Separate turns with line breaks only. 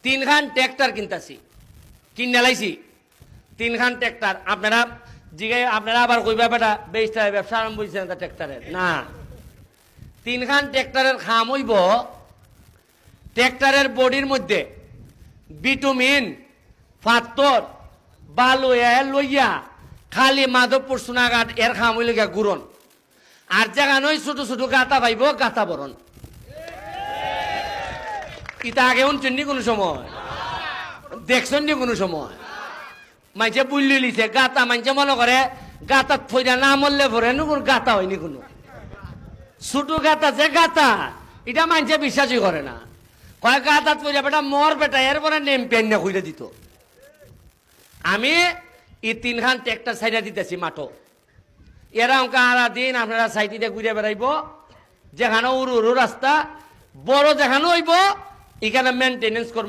3খান tractor কিনতাছি, কিনে লাইছি 3খান tractor. আপনারা আবার কইবা বেটা বেচতে ব্যবসা আরম্ভ হয়েছেন ট্র্যাক্টরের না। 3খান ট্র্যাক্টরের খাম হইব ট্র্যাক্টরের বডির মধ্যে বিটুমিন পাথর বালু লইয়া খালি মাধবপুর সোনাঘাট এর খাম হইলে গুরন। আর জায়গা নয় ছোট ছোট গাতা পাইব, গাতা বরণ। ইটা আগে শুনছেন নি কোনো সময়? দেখছেন নি কোনো সময়? মাইছে বুল্লি লিছে গাতা, মাইছে মনে করে গাতা থইরা না মরলে পরে কোনো গাতা হয়নি কোনো। ছোট গাতা যে গাতা এটা মাইছে বিশ্বাসই করে না, কয় গাতা থইরা বেটা মর বেটা এরপরে নেম পেন না কইরা দিত। আমি এই 3খান ট্র্যাক্টর সাইডা দিতেছি মাঠো। এরা অঙ্কা আরা দিন আপনারা সাইডে ঘুরে বেড়াইব, যেখানে উরু উরু রাস্তা বড় যেখানে হইব এখানে মেনটেনেন্স করব।